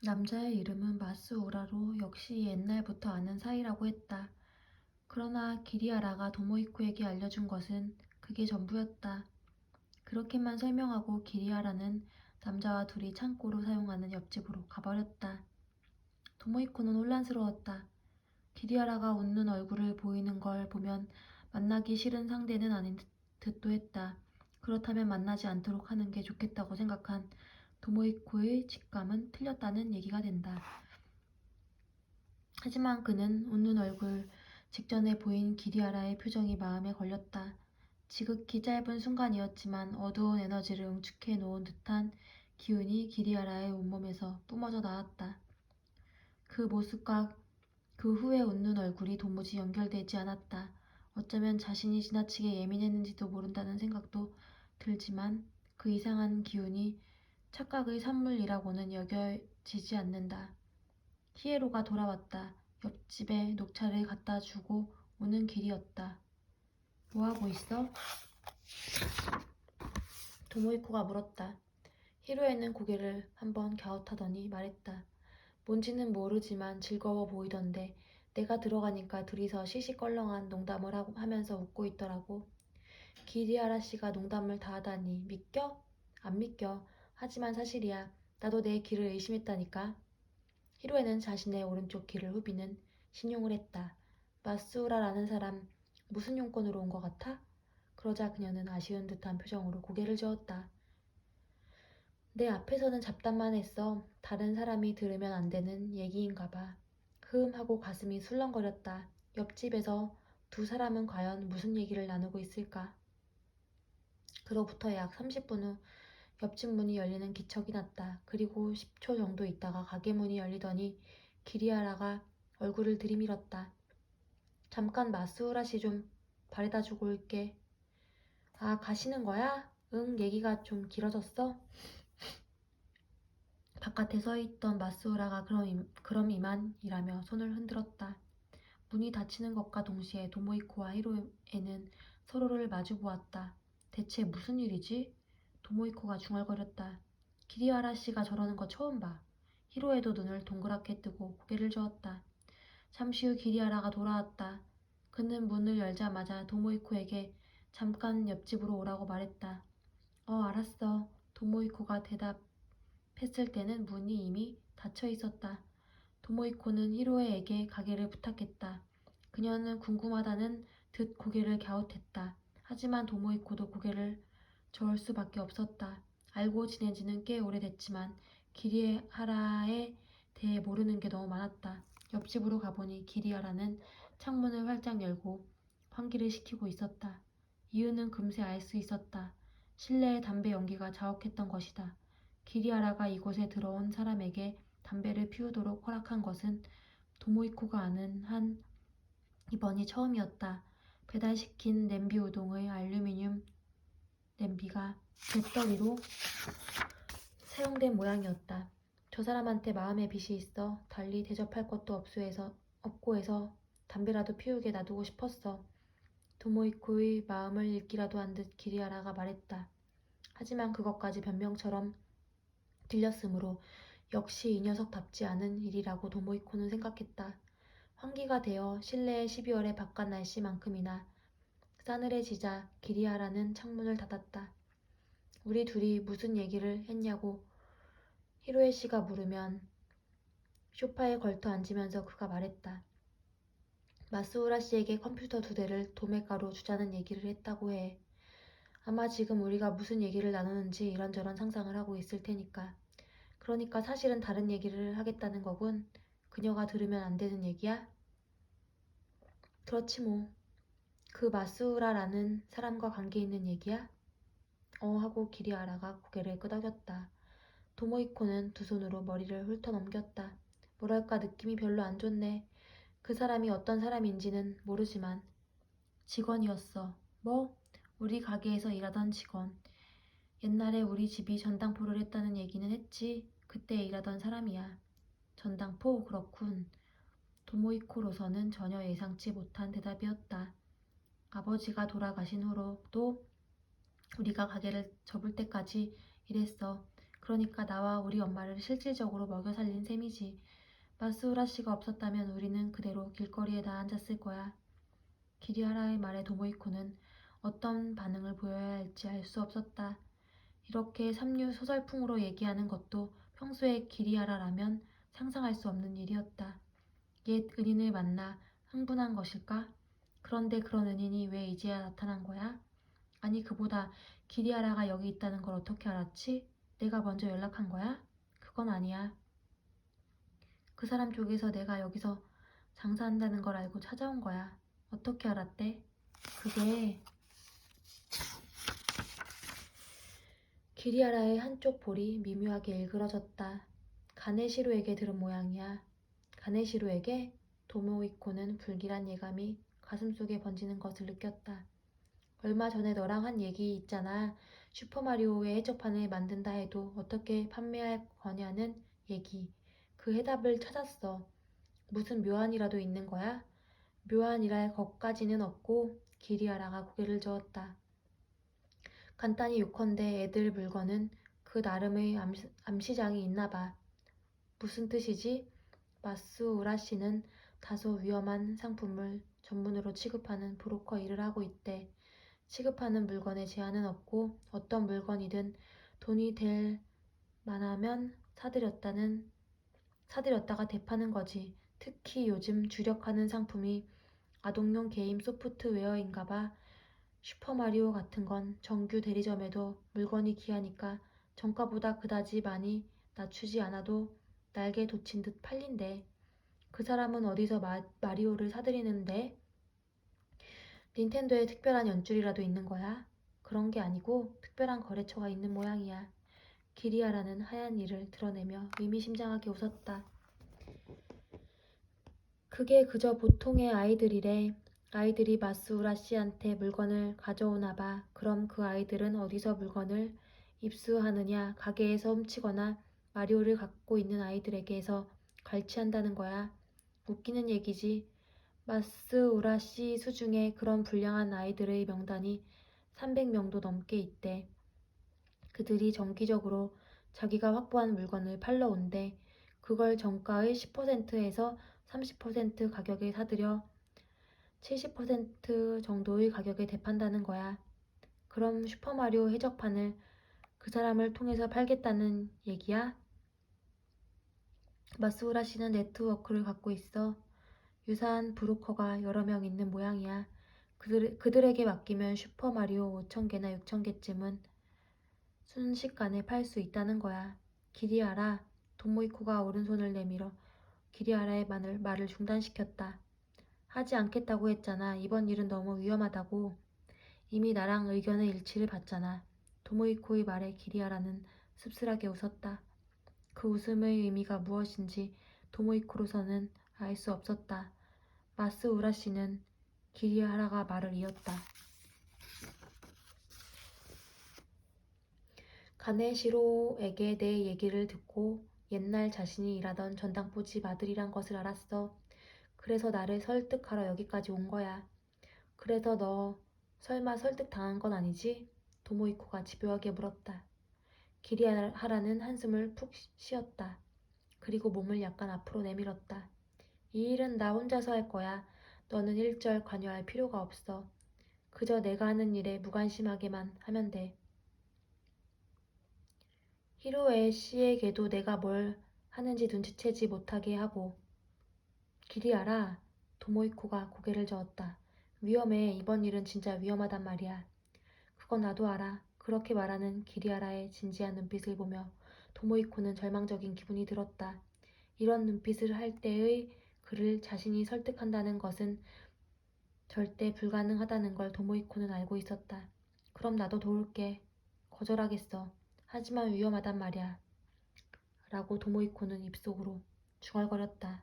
남자의 이름은 마스우라로 역시 옛날부터 아는 사이라고 했다. 그러나 기리아라가 도모이코에게 알려준 것은 그게 전부였다. 그렇게만 설명하고 기리아라는 남자와 둘이 창고로 사용하는 옆집으로 가버렸다. 도모이코는 혼란스러웠다. 기리아라가 웃는 얼굴을 보이는 걸 보면 만나기 싫은 상대는 아닌 듯도 했다. 그렇다면 만나지 않도록 하는 게 좋겠다고 생각한 도모이코의 직감은 틀렸다는 얘기가 된다. 하지만 그는 웃는 얼굴 직전에 보인 기리아라의 표정이 마음에 걸렸다. 지극히 짧은 순간이었지만 어두운 에너지를 응축해 놓은 듯한 기운이 기리아라의 온몸에서 뿜어져 나왔다. 그 모습과 그 후에 웃는 얼굴이 도무지 연결되지 않았다. 어쩌면 자신이 지나치게 예민했는지도 모른다는 생각도 들지만 그 이상한 기운이 착각의 산물이라고는 여겨지지 않는다. 히에로가 돌아왔다. 옆집에 녹차를 갖다 주고 오는 길이었다. 뭐하고 있어? 도모이코가 물었다. 히로에는 고개를 한번 갸웃하더니 말했다. 뭔지는 모르지만 즐거워 보이던데 내가 들어가니까 둘이서 시시껄렁한 농담을 하면서 웃고 있더라고. 기리아라 씨가 농담을 다 하다니 믿겨? 안 믿겨. 하지만 사실이야. 나도 내 귀를 의심했다니까. 히로에는 자신의 오른쪽 귀를 후비는 신용을 했다. 마스우라라는 사람 무슨 용건으로 온 것 같아? 그러자 그녀는 아쉬운 듯한 표정으로 고개를 저었다. 내 앞에서는 잡담만 했어. 다른 사람이 들으면 안 되는 얘기인가 봐. 하고 가슴이 술렁거렸다. 옆집에서 두 사람은 과연 무슨 얘기를 나누고 있을까? 그로부터 약 30분 후 옆집 문이 열리는 기척이 났다. 그리고 10초 정도 있다가 가게 문이 열리더니 기리아라가 얼굴을 들이밀었다. 잠깐 마스우라 씨 좀 바래다 주고 올게. 아, 가시는 거야? 응, 얘기가 좀 길어졌어? 바깥에 서 있던 마스우라가 그럼 이만이라며 손을 흔들었다. 문이 닫히는 것과 동시에 도모이코와 히로에는 서로를 마주 보았다. 대체 무슨 일이지? 도모이코가 중얼거렸다. 기리와라 씨가 저러는 거 처음 봐. 히로에도 눈을 동그랗게 뜨고 고개를 저었다. 잠시 후 기리아라가 돌아왔다. 그는 문을 열자마자 도모이코에게 잠깐 옆집으로 오라고 말했다. 알았어. 도모이코가 대답했을 때는 문이 이미 닫혀 있었다. 도모이코는 히로에에게 가게를 부탁했다. 그녀는 궁금하다는 듯 고개를 갸웃했다. 하지만 도모이코도 고개를 저을 수밖에 없었다. 알고 지낸 지는 꽤 오래됐지만 기리하라에 대해 모르는 게 너무 많았다. 옆집으로 가보니 기리하라는 창문을 활짝 열고 환기를 시키고 있었다. 이유는 금세 알 수 있었다. 실내의 담배 연기가 자욱했던 것이다. 기리하라가 이곳에 들어온 사람에게 담배를 피우도록 허락한 것은 도모이코가 아는 한 이번이 처음이었다. 배달시킨 냄비 우동의 알루미늄 냄비가 배터리로 사용된 모양이었다. 저 사람한테 마음의 빚이 있어. 달리 대접할 것도 없고 해서 담배라도 피우게 놔두고 싶었어. 도모이코의 마음을 읽기라도 한 듯 기리아라가 말했다. 하지만 그것까지 변명처럼 들렸으므로 역시 이 녀석답지 않은 일이라고 도모이코는 생각했다. 환기가 되어 실내의 12월의 바깥 날씨만큼이나 싸늘해지자 기리아라는 창문을 닫았다. 우리 둘이 무슨 얘기를 했냐고 히로에 씨가 물으면 소파에 걸터 앉으면서 그가 말했다. 마스우라 씨에게 컴퓨터 2대를 도매가로 주자는 얘기를 했다고 해. 아마 지금 우리가 무슨 얘기를 나누는지 이런저런 상상을 하고 있을 테니까. 그러니까 사실은 다른 얘기를 하겠다는 거군. 그녀가 들으면 안 되는 얘기야? 그렇지 뭐. 그 마스우라라는 사람과 관계 있는 얘기야? 하고 기리아라가 고개를 끄덕였다. 도모이코는 두 손으로 머리를 훑어넘겼다. 뭐랄까 느낌이 별로 안 좋네. 그 사람이 어떤 사람인지는 모르지만 직원이었어. 뭐? 우리 가게에서 일하던 직원. 옛날에 우리 집이 전당포를 했다는 얘기는 했지. 그때 일하던 사람이야. 전당포? 그렇군. 도모이코로서는 전혀 예상치 못한 대답이었다. 아버지가 돌아가신 후로도 우리가 가게를 접을 때까지 일했어. 그러니까 나와 우리 엄마를 실질적으로 먹여 살린 셈이지. 마스우라 씨가 없었다면 우리는 그대로 길거리에 다 앉았을 거야. 기리하라의 말에 도모이코는 어떤 반응을 보여야 할지 알 수 없었다. 이렇게 삼류 소설풍으로 얘기하는 것도 평소에 기리하라라면 상상할 수 없는 일이었다. 옛 은인을 만나 흥분한 것일까? 그런데 그런 은인이 왜 이제야 나타난 거야? 아니 그보다 기리하라가 여기 있다는 걸 어떻게 알았지? 내가 먼저 연락한 거야? 그건 아니야. 그 사람 쪽에서 내가 여기서 장사한다는 걸 알고 찾아온 거야. 어떻게 알았대? 그게 기리하라의 한쪽 볼이 미묘하게 일그러졌다. 가네시로에게 들은 모양이야. 가네시로에게? 도모이코는 불길한 예감이 가슴속에 번지는 것을 느꼈다. 얼마 전에 너랑 한 얘기 있잖아. 슈퍼마리오의 해적판을 만든다 해도 어떻게 판매할 거냐는 얘기. 그 해답을 찾았어. 무슨 묘안이라도 있는 거야? 묘안이랄 것까지는 없고 기리하라가 고개를 저었다. 간단히 요컨대 애들 물건은 그 나름의 암시장이 있나 봐. 무슨 뜻이지? 마스우라 씨는 다소 위험한 상품을 전문으로 취급하는 브로커 일을 하고 있대. 취급하는 물건에 제한은 없고 어떤 물건이든 돈이 될 만하면 사들였다가 되파는 거지. 특히 요즘 주력하는 상품이 아동용 게임 소프트웨어인가 봐. 슈퍼마리오 같은 건 정규 대리점에도 물건이 귀하니까 정가보다 그다지 많이 낮추지 않아도 날개 돋친 듯 팔린대. 그 사람은 어디서 마리오를 사들이는데? 닌텐도에 특별한 연줄이라도 있는 거야? 그런 게 아니고 특별한 거래처가 있는 모양이야. 기리아라는 하얀 이를 드러내며 의미심장하게 웃었다. 그게 그저 보통의 아이들이래. 아이들이 마스우라 씨한테 물건을 가져오나 봐. 그럼 그 아이들은 어디서 물건을 입수하느냐? 가게에서 훔치거나 마리오를 갖고 있는 아이들에게서 갈취한다는 거야. 웃기는 얘기지. 마스우라 씨 수중에 그런 불량한 아이들의 명단이 300명도 넘게 있대. 그들이 정기적으로 자기가 확보한 물건을 팔러 온대. 그걸 정가의 10%에서 30% 가격에 사들여 70% 정도의 가격에 되판다는 거야. 그럼 슈퍼마리오 해적판을 그 사람을 통해서 팔겠다는 얘기야? 마스우라 씨는 네트워크를 갖고 있어. 유사한 브로커가 여러 명 있는 모양이야. 그들에게 맡기면 슈퍼마리오 5,000개나 6,000개쯤은 순식간에 팔 수 있다는 거야. 기리아라, 도모이코가 오른손을 내밀어 기리아라의 말을 중단시켰다. 하지 않겠다고 했잖아. 이번 일은 너무 위험하다고. 이미 나랑 의견의 일치를 봤잖아. 도모이코의 말에 기리아라는 씁쓸하게 웃었다. 그 웃음의 의미가 무엇인지 도모이코로서는 알 수 없었다. 마스우라 씨는 기리아라가 말을 이었다. 가네시로에게 내 얘기를 듣고 옛날 자신이 일하던 전당포 집 아들이란 것을 알았어. 그래서 나를 설득하러 여기까지 온 거야. 그래서 너 설마 설득당한 건 아니지? 도모이코가 집요하게 물었다. 기리하라는 한숨을 푹 쉬었다. 그리고 몸을 약간 앞으로 내밀었다. 이 일은 나 혼자서 할 거야. 너는 일절 관여할 필요가 없어. 그저 내가 하는 일에 무관심하게만 하면 돼. 히로에 씨에게도 내가 뭘 하는지 눈치채지 못하게 하고. 기리하라. 도모이코가 고개를 저었다. 위험해. 이번 일은 진짜 위험하단 말이야. 그건 나도 알아. 그렇게 말하는 기리하라의 진지한 눈빛을 보며 도모이코는 절망적인 기분이 들었다. 이런 눈빛을 할 때의 그를 자신이 설득한다는 것은 절대 불가능하다는 걸 도모이코는 알고 있었다. 그럼 나도 도울게. 거절하겠어. 하지만 위험하단 말이야. 라고 도모이코는 입속으로 중얼거렸다.